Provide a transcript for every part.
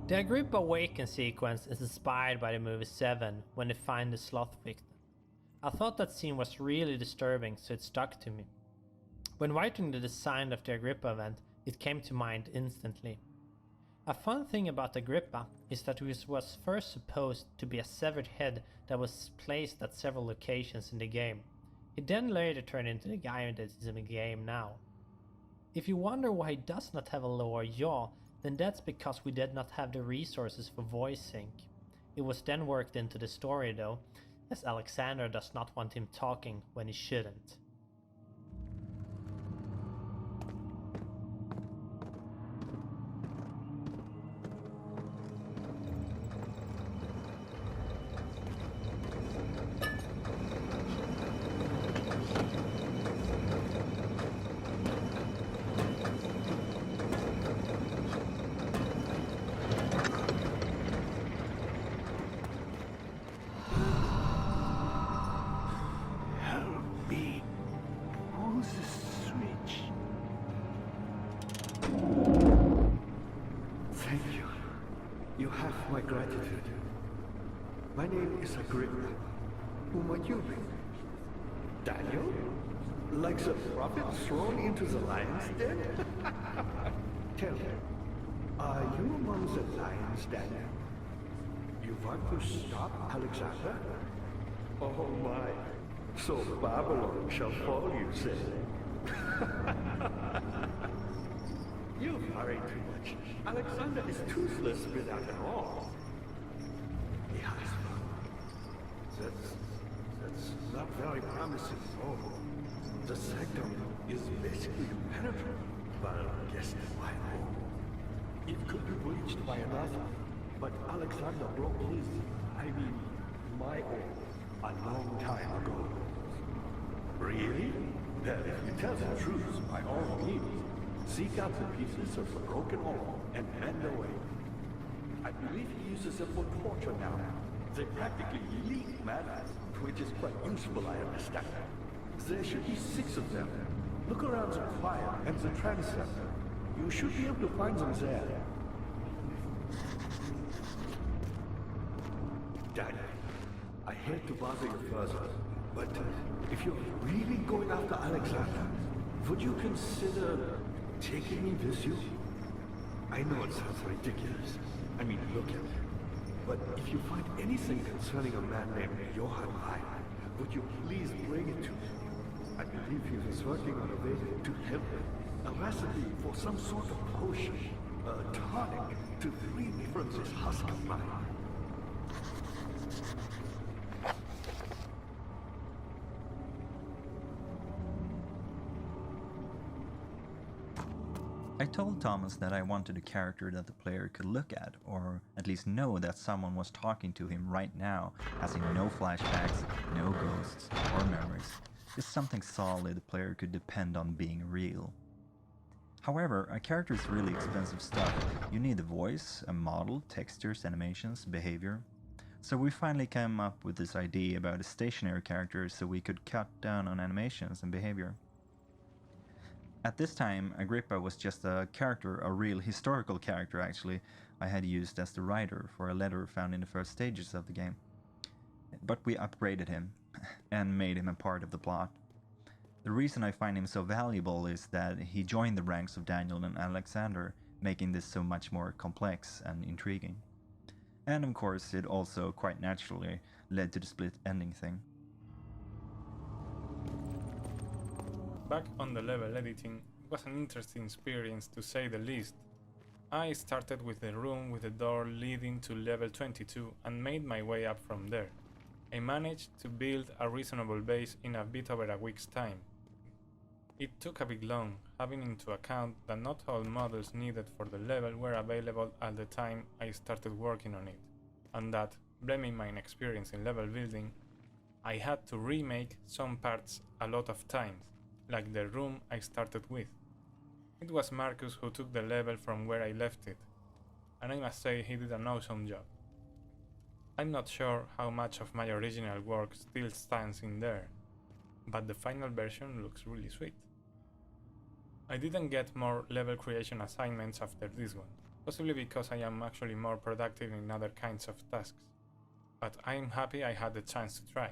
The Agrippa Awaken sequence is inspired by the movie Seven when they find the sloth victim. I thought that scene was really disturbing, so it stuck to me. When writing the design of the Agrippa event, it came to mind instantly. A fun thing about Agrippa is that it was first supposed to be a severed head that was placed at several locations in the game. It then later turned into the guy that is in the game now. If you wonder why he does not have a lower jaw, then that's because we did not have the resources for voice sync. It was then worked into the story though, as Alexander does not want him talking when he shouldn't. My gratitude. My name is Agrippa. Who might you be? Daniel? Like a prophet thrown into the lion's den? Tell me, are you among the lions, Daniel? You want to stop Alexander? Oh my, so Babylon shall fall, you say? You worry too much. Alexander is toothless without an arm. Yes, that's not very promising. Oh, the sanctum is basically impenetrable. But guess why? It could be breached by another. But Alexander broke his, my arm, a long time ago. Really? Well, if you tell the truth, by all means, seek out the pieces of the broken arm and hand away. I believe he uses them for torture now. They practically leak matter, which is quite useful, I understand. There should be 6 of them. Look around the choir and the transept. You should be able to find them there. Daniel, I hate to bother you further, but if you're really going after Alexander, would you consider taking me with you? I know it sounds ridiculous. Look at me. But if you find anything concerning a man named Johann Hein, would you please bring it to me? I believe he was working on a way to help me. A recipe for some sort of potion, a tonic, to free me from this husk of mine. I told Thomas that I wanted a character that the player could look at, or at least know that someone was talking to him right now, as in no flashbacks, no ghosts, or memories. Just something solid the player could depend on being real. However, a character is really expensive stuff. You need a voice, a model, textures, animations, behavior. So we finally came up with this idea about a stationary character so we could cut down on animations and behavior. At this time, Agrippa was just a character, a real historical character actually, I had used as the writer for a letter found in the first stages of the game. But we upgraded him and made him a part of the plot. The reason I find him so valuable is that he joined the ranks of Daniel and Alexander, making this so much more complex and intriguing. And of course, it also quite naturally led to the split ending thing. Back on the level editing, it was an interesting experience to say the least. I started with the room with the door leading to level 22 and made my way up from there. I managed to build a reasonable base in a bit over a week's time. It took a bit long, having into account that not all models needed for the level were available at the time I started working on it, and that, blaming my inexperience in level building, I had to remake some parts a lot of times, like the room I started with. It was Marcus who took the level from where I left it, and I must say he did an awesome job. I'm not sure how much of my original work still stands in there, but the final version looks really sweet. I didn't get more level creation assignments after this one, possibly because I am actually more productive in other kinds of tasks. But I am happy I had the chance to try.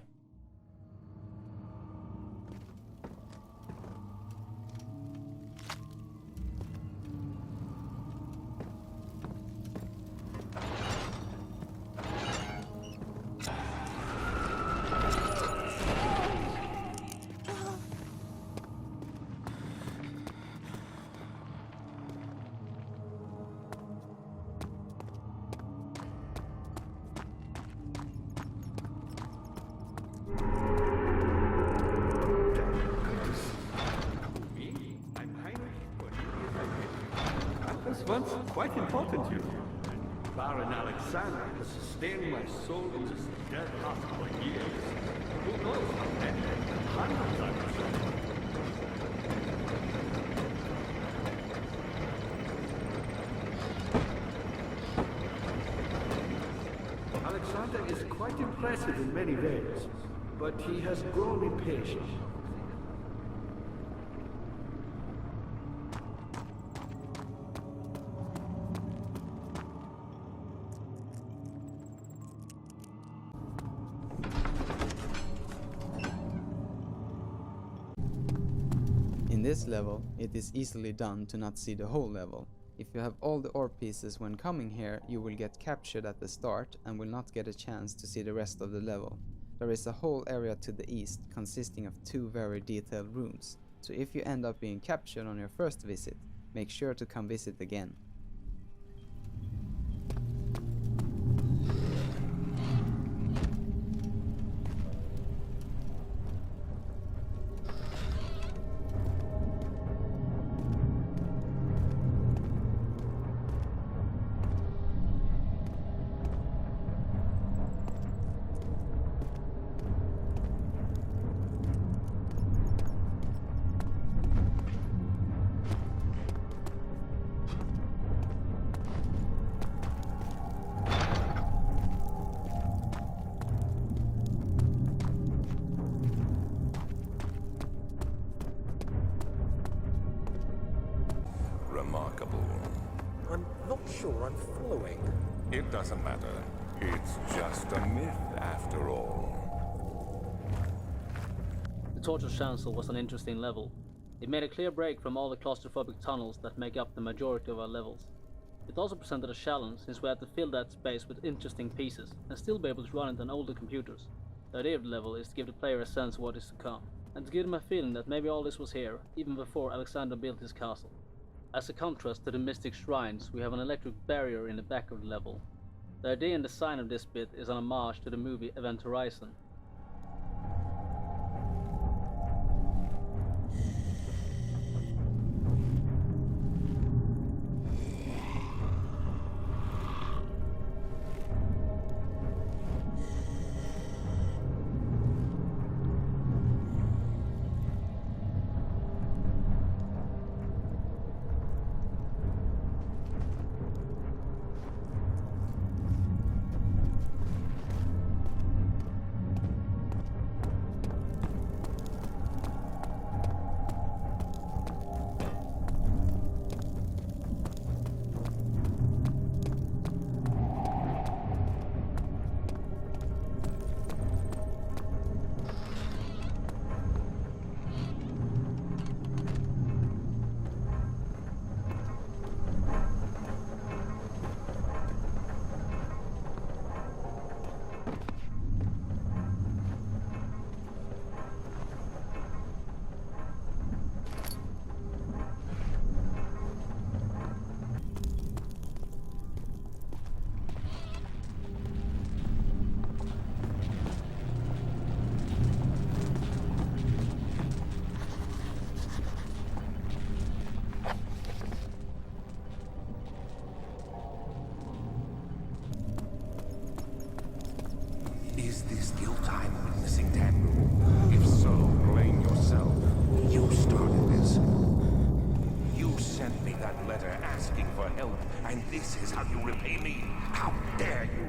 Once quite important to you. Baron Alexander has sustained my soul into some dead last couple of years. Who knows how many? Hundreds, I'm sure. Alexander is quite impressive in many ways, but he has grown impatient. In this level, it is easily done to not see the whole level. If you have all the ore pieces when coming here, you will get captured at the start and will not get a chance to see the rest of the level. There is a whole area to the east consisting of 2 very detailed rooms, so if you end up being captured on your first visit, make sure to come visit again. Remarkable. I'm not sure I'm following. It doesn't matter. It's just a myth after all. The Torture Chancel was an interesting level. It made a clear break from all the claustrophobic tunnels that make up the majority of our levels. It also presented a challenge since we had to fill that space with interesting pieces and still be able to run it on older computers. The idea of the level is to give the player a sense of what is to come, and to give them a feeling that maybe all this was here, even before Alexander built his castle. As a contrast to the mystic shrines, we have an electric barrier in the back of the level. The idea and design of this bit is an homage to the movie Event Horizon. Is this guilt I'm witnessing, Daniel? If so, blame yourself. You started this. You sent me that letter asking for help, and this is how you repay me? How dare you!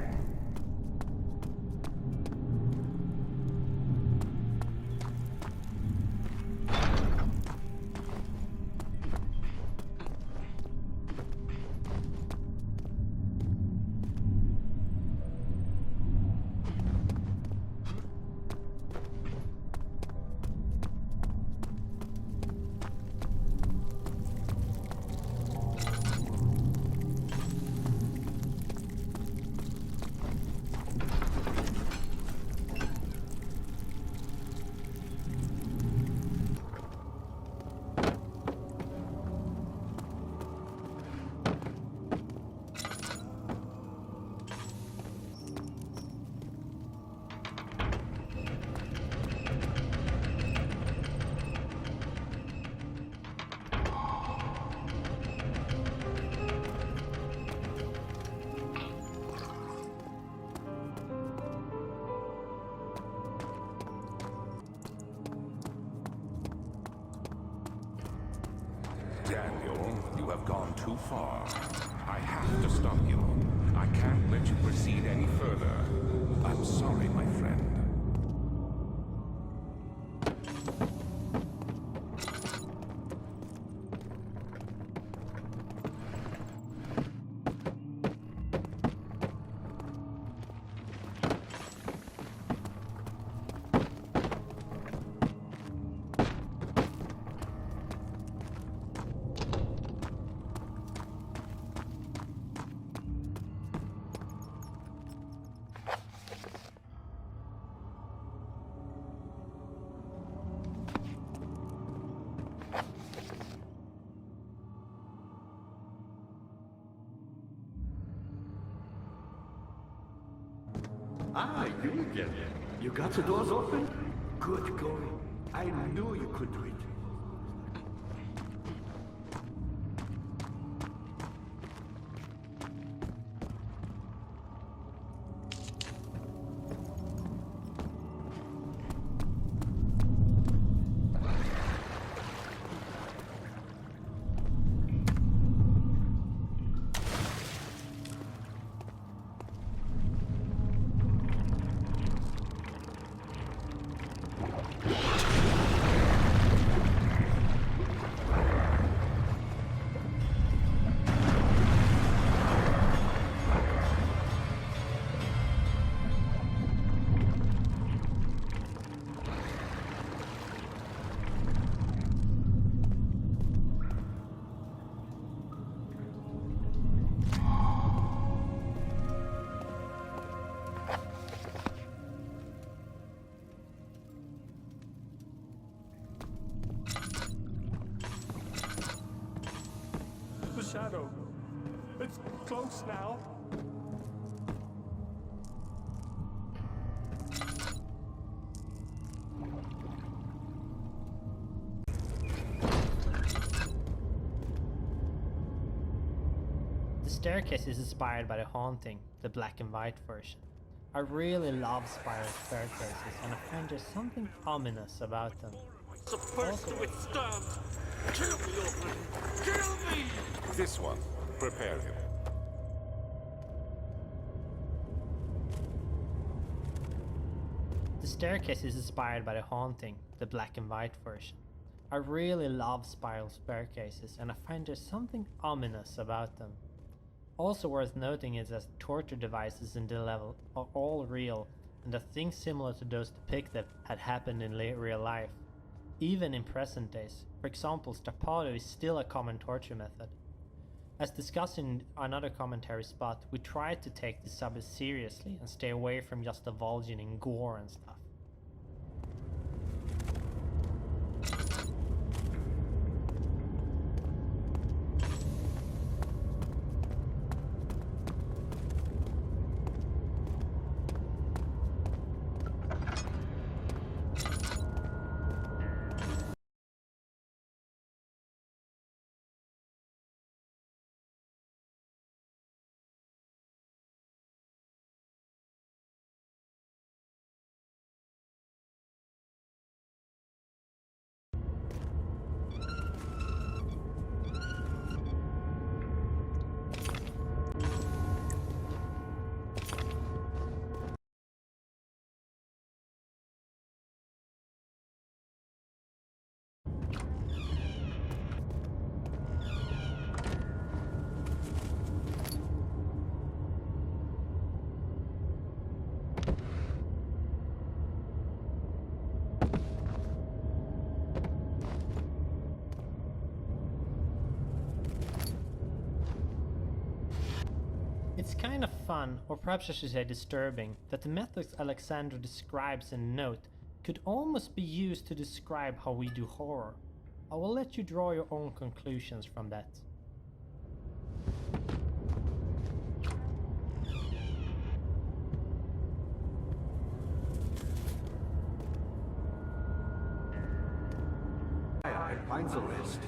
gone too far. I have to stop you. I can't let you proceed any further. I'm sorry, my friend. Ah, you again. You got the doors open? Good going. I knew you could do it. The shadow. It's close now. The staircase is inspired by The Haunting, the black and white version. I really love spiral staircases and I find there's something ominous about them. Supposed to withstand. Kill me, already. Kill me! This one. Prepare him. The staircase is inspired by The Haunting, the black and white version. I really love spiral staircases and I find there's something ominous about them. Also worth noting is that torture devices in the level are all real and that things similar to those depicted had happened in real life. Even in present days. For example, strappado is still a common torture method. As discussed in another commentary spot, we try to take this subject seriously and stay away from just divulging in gore and stuff. It's kind of fun, or perhaps I should say disturbing, that the methods Alexander describes in Note could almost be used to describe how we do horror. I will let you draw your own conclusions from that. I find the rest.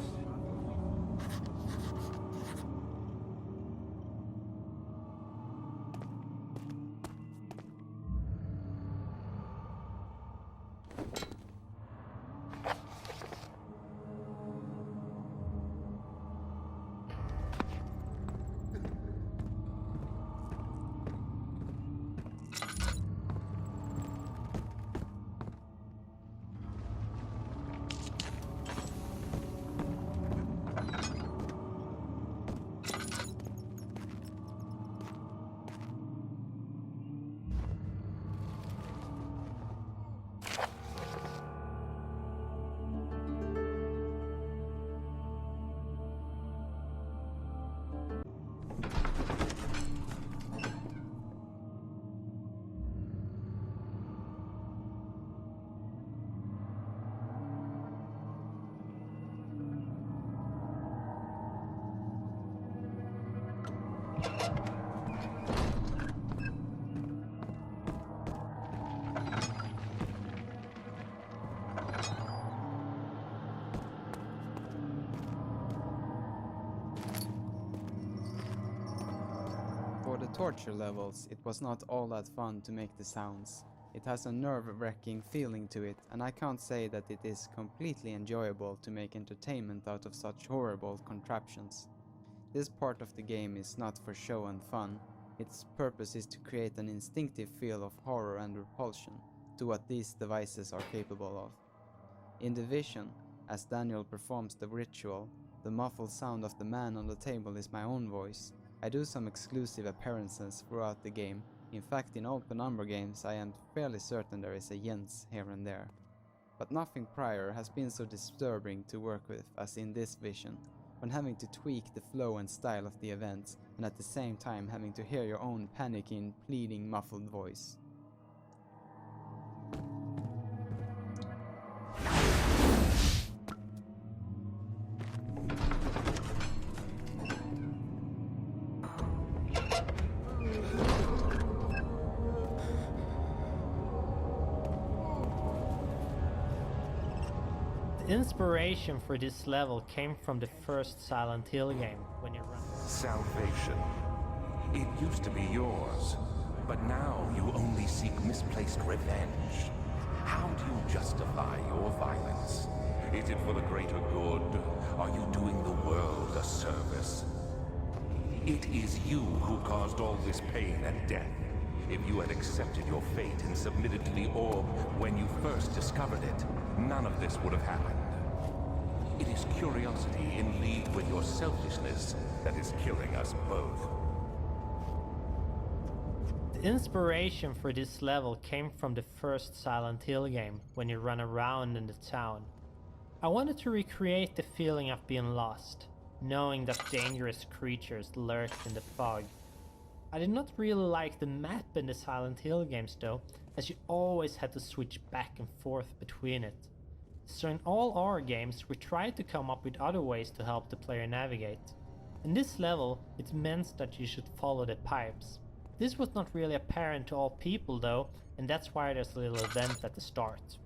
torture levels, it was not all that fun to make the sounds. It has a nerve-wracking feeling to it, and I can't say that it is completely enjoyable to make entertainment out of such horrible contraptions. This part of the game is not for show and fun. Its purpose is to create an instinctive feel of horror and repulsion to what these devices are capable of. In the vision, as Daniel performs the ritual, the muffled sound of the man on the table is my own voice. I do some exclusive appearances throughout the game. In fact, in all Penumbra games I am fairly certain there is a Jens here and there. But nothing prior has been so disturbing to work with as in this vision, when having to tweak the flow and style of the events, and at the same time having to hear your own panicking, pleading, muffled voice. The inspiration for this level came from the first Silent Hill game, when you run. Salvation. It used to be yours, but now you only seek misplaced revenge. How do you justify your violence? Is it for the greater good? Are you doing the world a service? It is you who caused all this pain and death. If you had accepted your fate and submitted to the orb when you first discovered it, none of this would have happened. It is curiosity in league with your selfishness that is killing us both. The inspiration for this level came from the first Silent Hill game, when you run around in the town. I wanted to recreate the feeling of being lost, knowing that dangerous creatures lurked in the fog. I did not really like the map in the Silent Hill games though, as you always had to switch back and forth between it. So in all our games we tried to come up with other ways to help the player navigate. In this level it meant that you should follow the pipes. This was not really apparent to all people though, and that's why there's a little event at the start.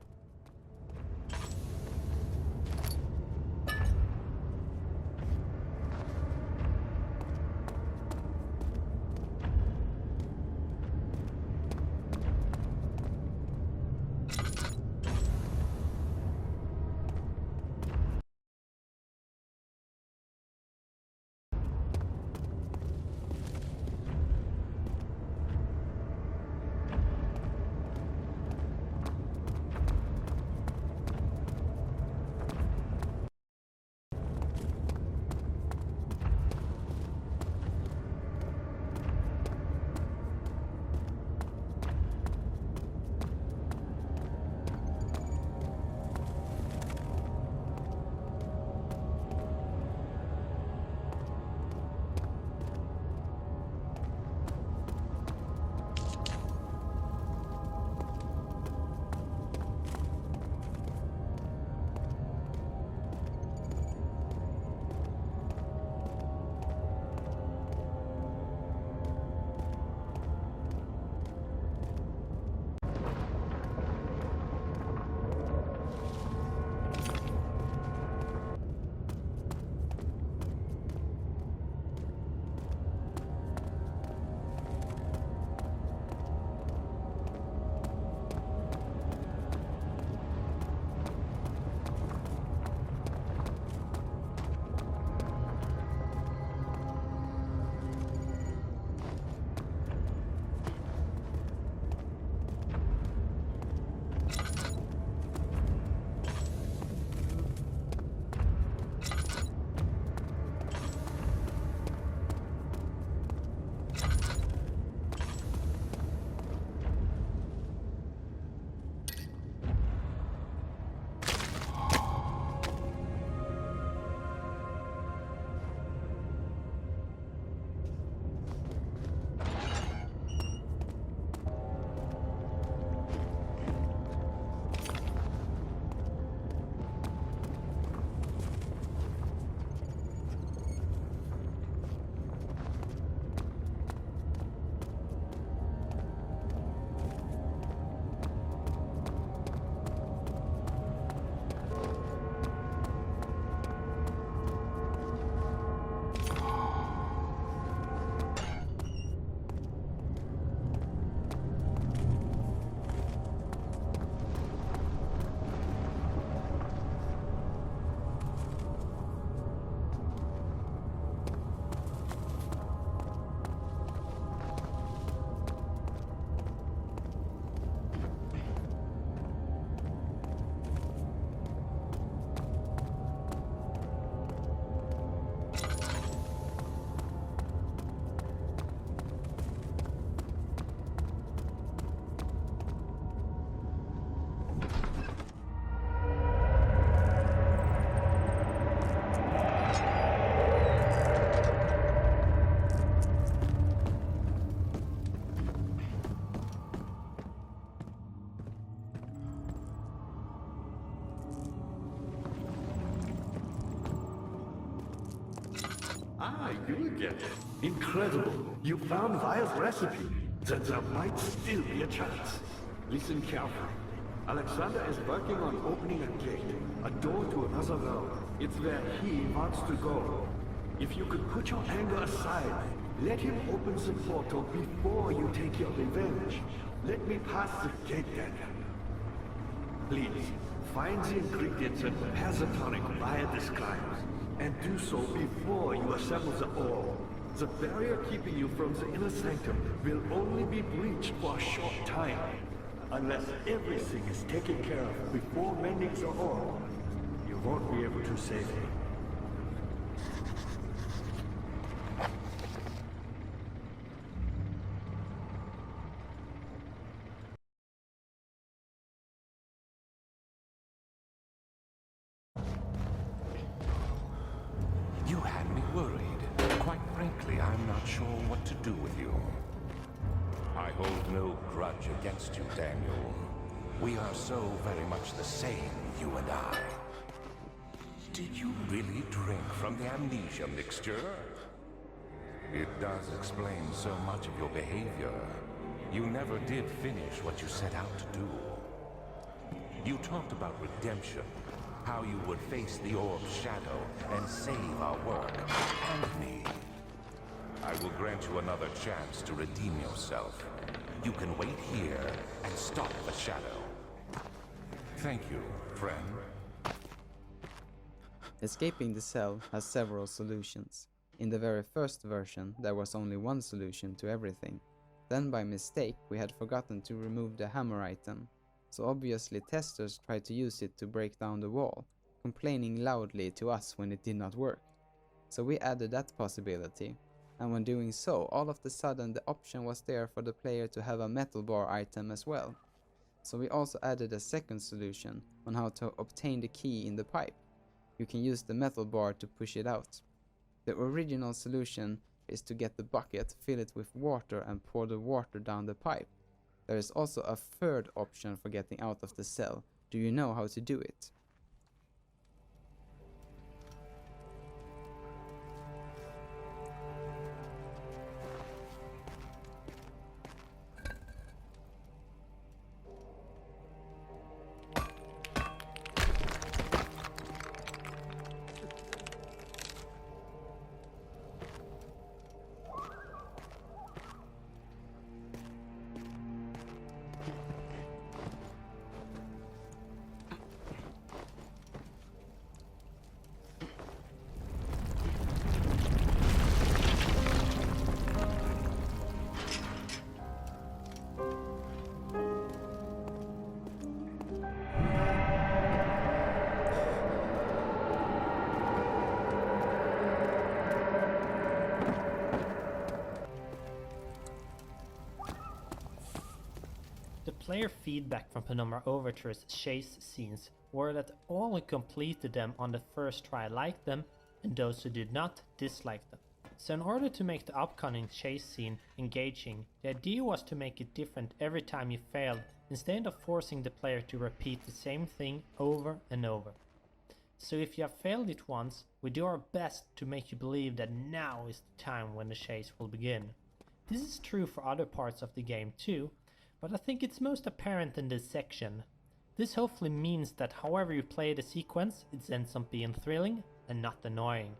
you again. Incredible. You found Vile's recipe. Then there might still be a chance. Listen carefully. Alexander is working on opening a gate, a door to another realm. It's where he wants to go. If you could put your anger aside, let him open the portal before you take your revenge. Let me pass the gate, Daniel. Please, find the ingredients and prepare the tonic via disguise. And do so before you assemble the ore. The barrier keeping you from the inner sanctum will only be breached for a short time. Unless everything is taken care of before mending the ore, you won't be able to save me. You had me worried. Quite frankly, I'm not sure what to do with you. I hold no grudge against you, Daniel. We are so very much the same, you and I. Did you really drink from the amnesia mixture? It does explain so much of your behavior. You never did finish what you set out to do. You talked about redemption, how you would face the orb's shadow and save our work, and me. I will grant you another chance to redeem yourself. You can wait here and stop the shadow. Thank you, friend. Escaping the cell has several solutions. In the very first version, there was only one solution to everything. Then by mistake, we had forgotten to remove the hammer item. So obviously testers tried to use it to break down the wall, complaining loudly to us when it did not work. So we added that possibility. And when doing so, all of a sudden the option was there for the player to have a metal bar item as well. So we also added a second solution on how to obtain the key in the pipe. You can use the metal bar to push it out. The original solution is to get the bucket, fill it with water and pour the water down the pipe. There is also a third option for getting out of the cell. Do you know how to do it? Player feedback from Penumbra Overture's chase scenes were that all who completed them on the first try liked them, and those who did not disliked them. So in order to make the upcoming chase scene engaging, the idea was to make it different every time you failed, instead of forcing the player to repeat the same thing over and over. So if you have failed it once, we do our best to make you believe that now is the time when the chase will begin. This is true for other parts of the game too, but I think it's most apparent in this section. This hopefully means that however you play the sequence, it ends up being thrilling and not annoying.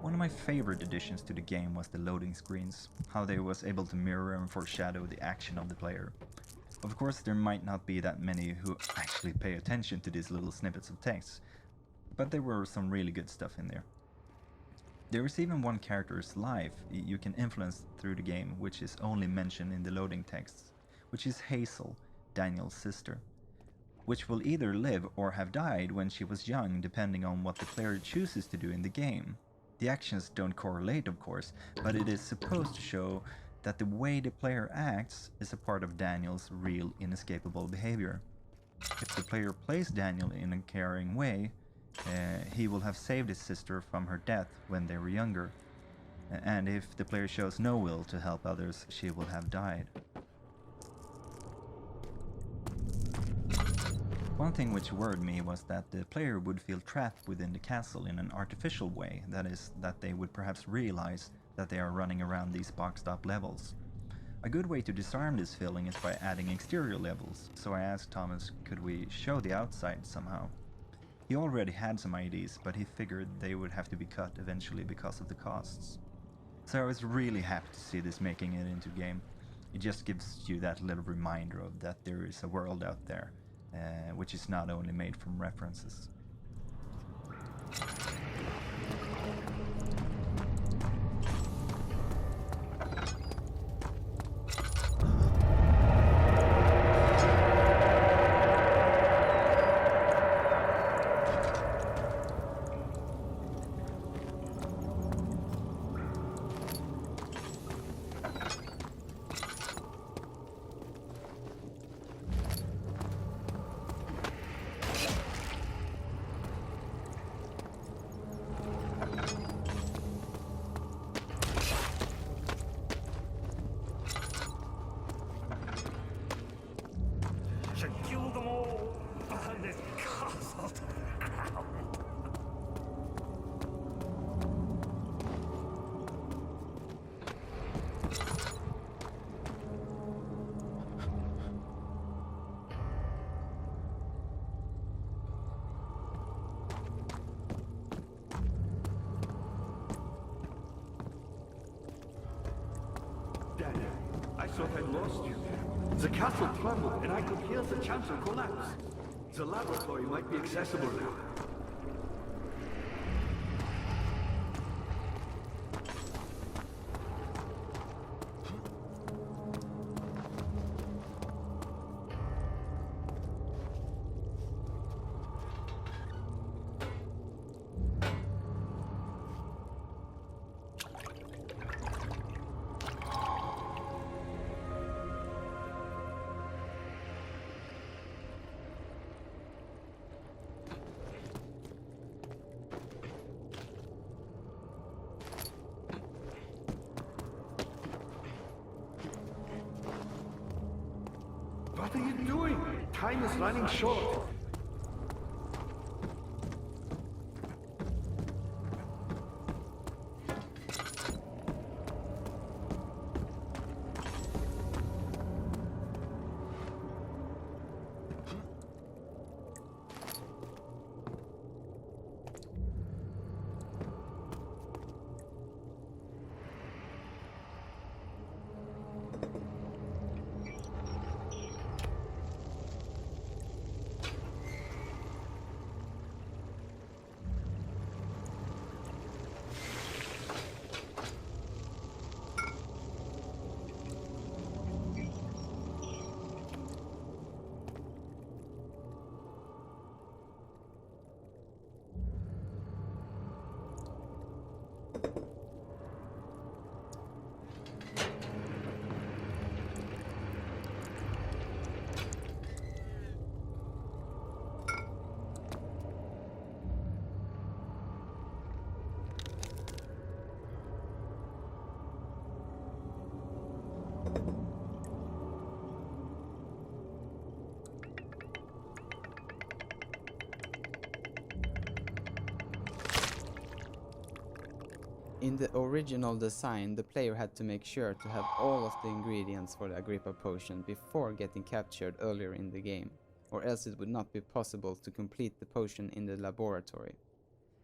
One of my favorite additions to the game was the loading screens, how they was able to mirror and foreshadow the action of the player. Of course, there might not be that many who actually pay attention to these little snippets of text, but there were some really good stuff in there. There is even one character's life you can influence through the game, which is only mentioned in the loading texts, which is Hazel, Daniel's sister, which will either live or have died when she was young, depending on what the player chooses to do in the game. The actions don't correlate, of course, but it is supposed to show that the way the player acts is a part of Daniel's real inescapable behavior. If the player plays Daniel in a caring way, he will have saved his sister from her death when they were younger, and if the player shows no will to help others, she will have died. One thing which worried me was that the player would feel trapped within the castle in an artificial way, that is, that they would perhaps realize that they are running around these boxed up levels. A good way to disarm this feeling is by adding exterior levels, so I asked Thomas could we show the outside somehow. He already had some ideas, but he figured they would have to be cut eventually because of the costs. So I was really happy to see this making it into game. It just gives you that little reminder of that there is a world out there, which is not only made from references. Should kill them all, burn this castle down. Dad, I thought I lost you. The castle trembled, and I could hear the chancel collapse. The laboratory might be accessible now. What are you doing? Time is running short. In the original design, the player had to make sure to have all of the ingredients for the Agrippa potion before getting captured earlier in the game, or else it would not be possible to complete the potion in the laboratory.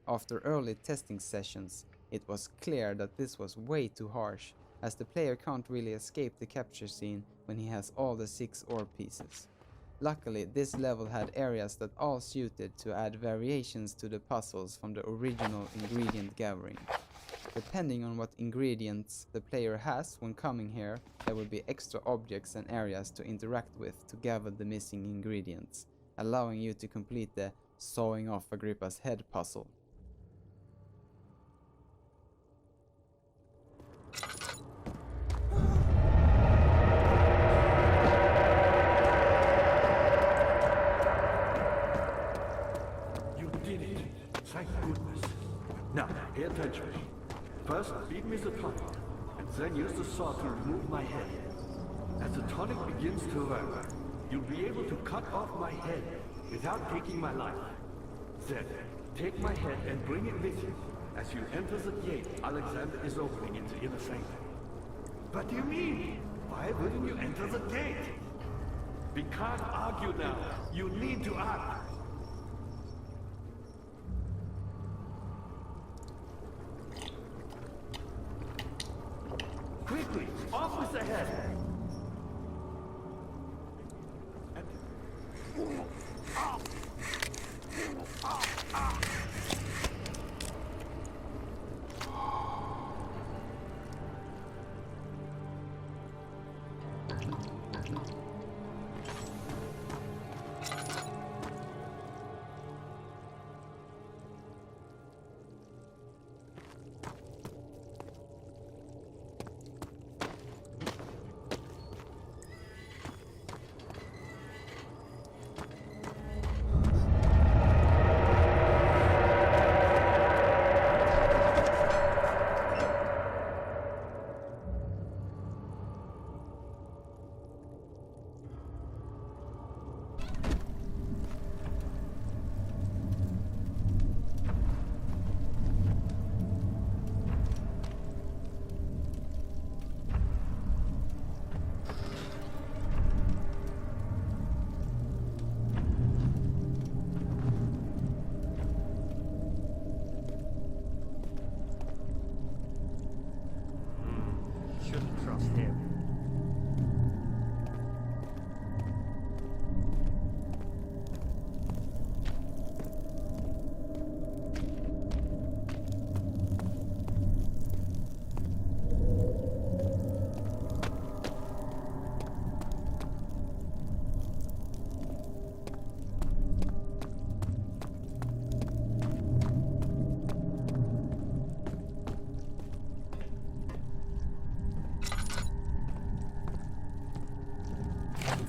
After early testing sessions, it was clear that this was way too harsh, as the player can't really escape the capture scene when he has all the 6 ore pieces. Luckily, this level had areas that all suited to add variations to the puzzles from the original ingredient gathering. Depending on what ingredients the player has when coming here, there will be extra objects and areas to interact with to gather the missing ingredients, allowing you to complete the sawing off Agrippa's head puzzle. You did it. Thank goodness. Now, pay attention. First, feed me the tonic, and then use the saw to remove my head. As the tonic begins to work, you'll be able to cut off my head without taking my life. Then, take my head and bring it with you. As you enter the gate Alexander is opening in the inner sanctum. What do you mean? Why wouldn't you enter the gate? We can't argue now. You need to act. Quickly, off with the head! Shouldn't trust him.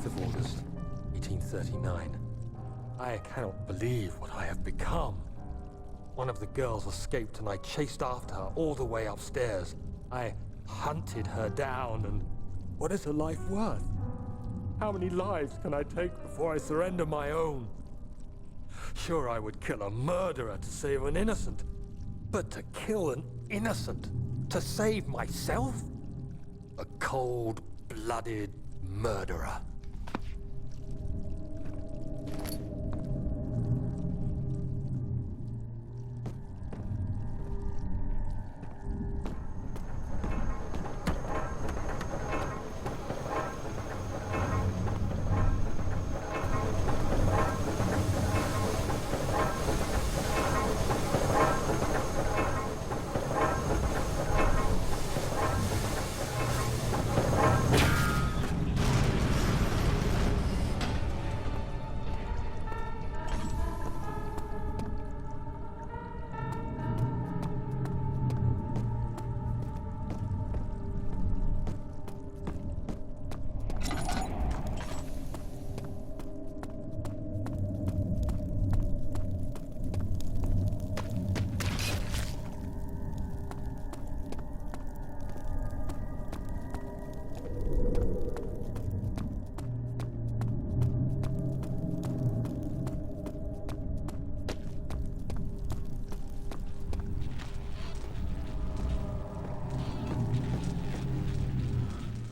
Of August, 1839. I cannot believe what I have become. One of the girls escaped and I chased after her all the way upstairs. I hunted her down, and what is her life worth? How many lives can I take before I surrender my own? Sure, I would kill a murderer to save an innocent, but to kill an innocent to save myself? A cold-blooded murderer.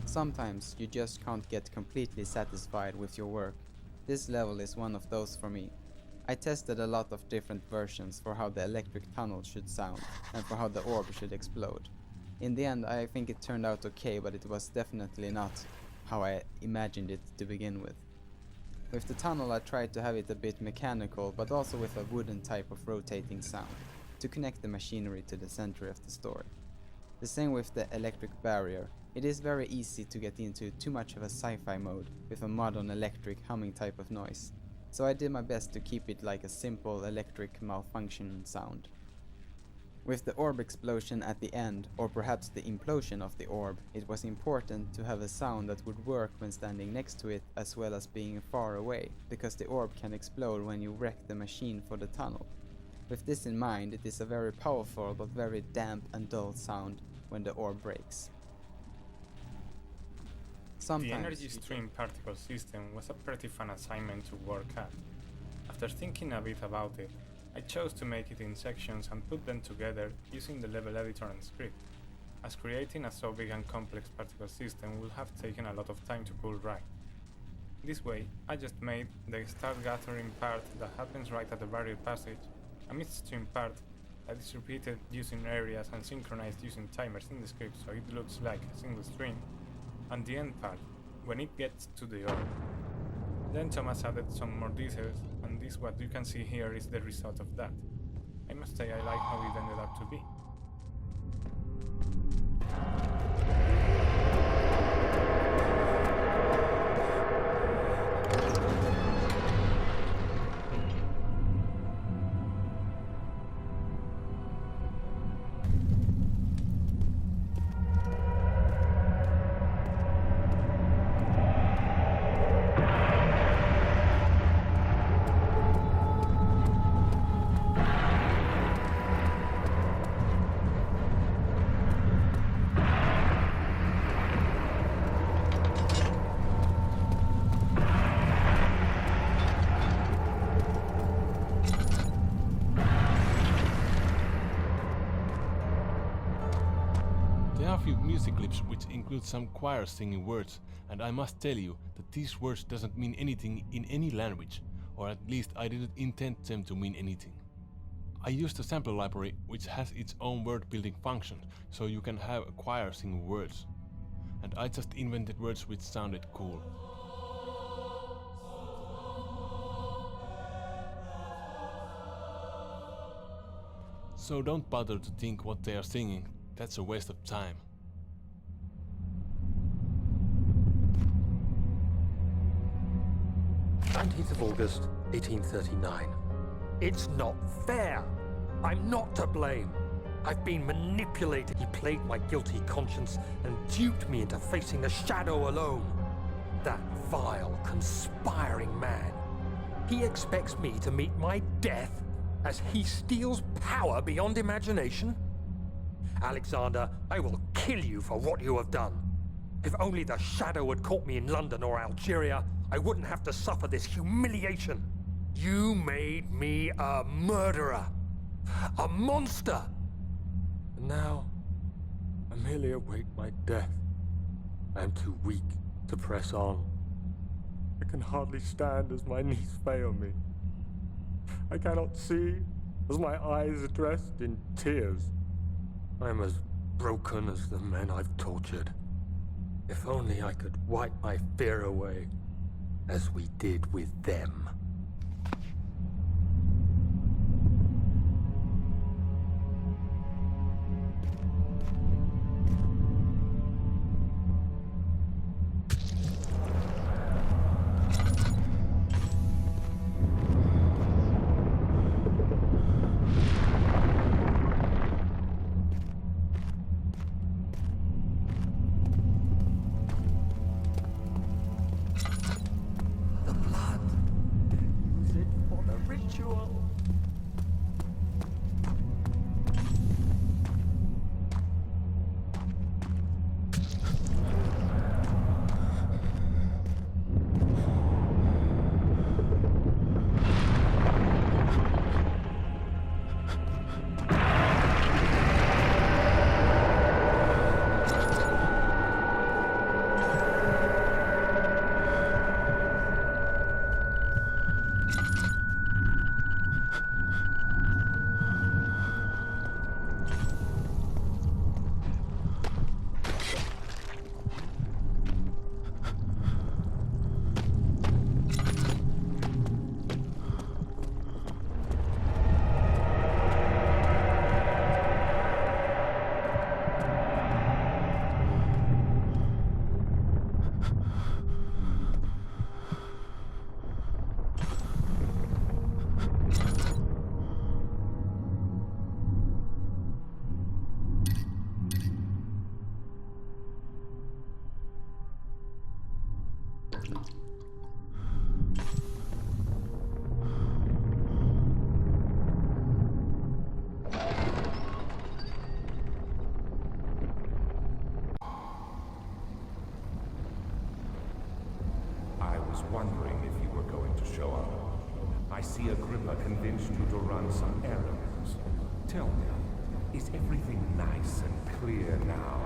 Sometimes you just can't get completely satisfied with your work. This level is one of those for me. I tested a lot of different versions for how the electric tunnel should sound and for how the orb should explode. In the end, I think it turned out okay, but it was definitely not how I imagined it to begin with. With the tunnel, I tried to have it a bit mechanical, but also with a wooden type of rotating sound, to connect the machinery to the center of the story. The same with the electric barrier. It is very easy to get into too much of a sci-fi mode with a modern electric humming type of noise, so I did my best to keep it like a simple electric malfunction sound. With the orb explosion at the end, or perhaps the implosion of the orb, it was important to have a sound that would work when standing next to it as well as being far away, because the orb can explode when you wreck the machine for the tunnel. With this in mind, it is a very powerful but very damp and dull sound when the orb breaks. The energy stream particle system was a pretty fun assignment to work at. After thinking a bit about it, I chose to make it in sections and put them together using the level editor and script, as creating a so big and complex particle system would have taken a lot of time to pull right. This way, I just made the start gathering part that happens right at the barrier passage, a midstream part that is repeated using areas and synchronized using timers in the script so it looks like a single stream, and the end part, when it gets to the orb. Then Thomas added some more details, and this what you can see here is the result of that. I must say I like how it ended up to be. Music clips which include some choir singing words, and I must tell you that these words doesn't mean anything in any language, or at least I didn't intend them to mean anything. I used a sample library which has its own word building function, so you can have a choir sing words. And I just invented words which sounded cool. So don't bother to think what they are singing, that's a waste of time. 19th of August, 1839. It's not fair! I'm not to blame! I've been manipulated. He played my guilty conscience and duped me into facing the shadow alone. That vile, conspiring man. He expects me to meet my death as he steals power beyond imagination? Alexander, I will kill you for what you have done. If only the shadow had caught me in London or Algeria, I wouldn't have to suffer this humiliation. You made me a murderer. A monster. And now, I merely await my death. I am too weak to press on. I can hardly stand as my knees fail me. I cannot see as my eyes are dressed in tears. I am as broken as the men I've tortured. If only I could wipe my fear away, as we did with them. wondering if you were going to show up. I see Agrippa convinced you to run some errands. Tell me, is everything nice and clear now?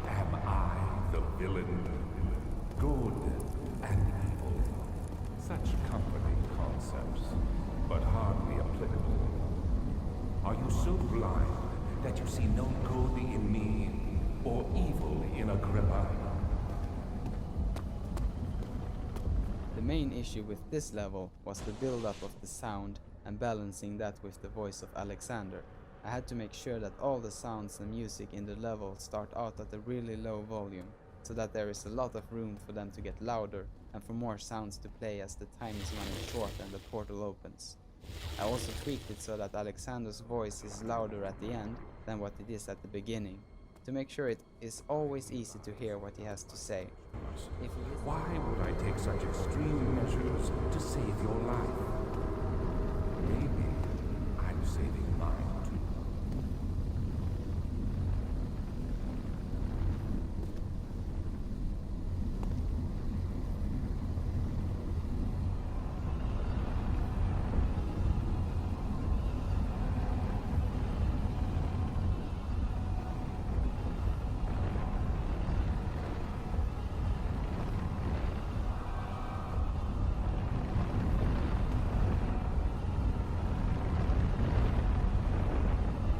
Am I the villain? Good and evil. Such comforting concepts, but hardly applicable. Are you so blind that you see no good in me or evil in Agrippa? The main issue with this level was the build-up of the sound and balancing that with the voice of Alexander. I had to make sure that all the sounds and music in the level start out at a really low volume, so that there is a lot of room for them to get louder and for more sounds to play as the time is running short and the portal opens. I also tweaked it so that Alexander's voice is louder at the end than what it is at the beginning, to make sure it is always easy to hear what he has to say. Why would I take such extreme measures to save your life? Maybe I'm saving mine too.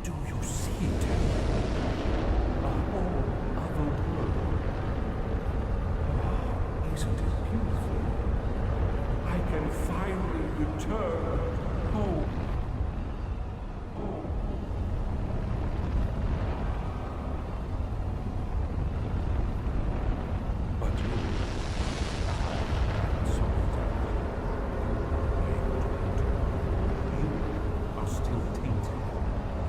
Do you see it? A whole other world. Oh, isn't it beautiful? I can finally return home. But you, I'm sorry, you are still tainted,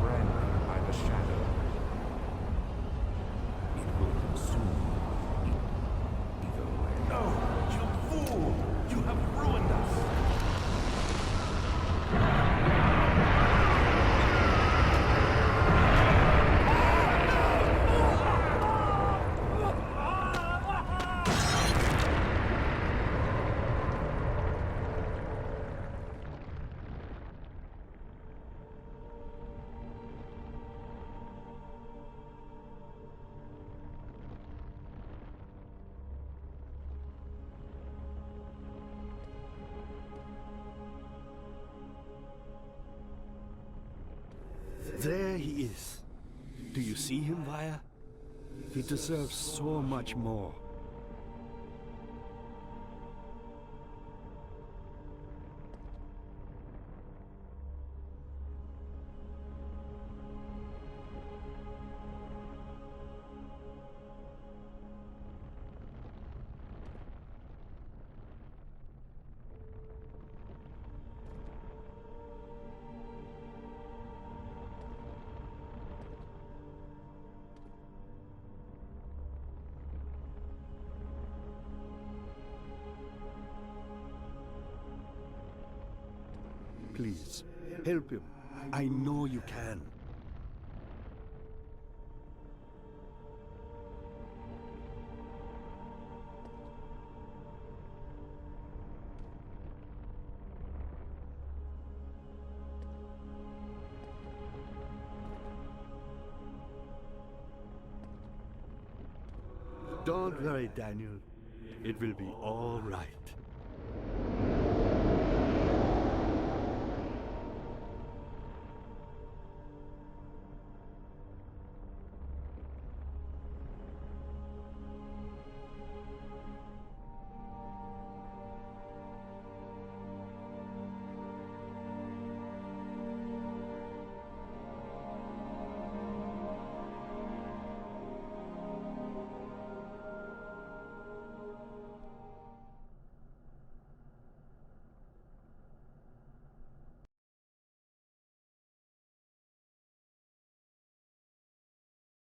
branded by the shadow. It will consume you either way. No, you fool! You have ruined us! There he is. Do you see him, Vaya? He deserves so much more. Please, help him. I know you can. Don't worry, Daniel. It will be all right.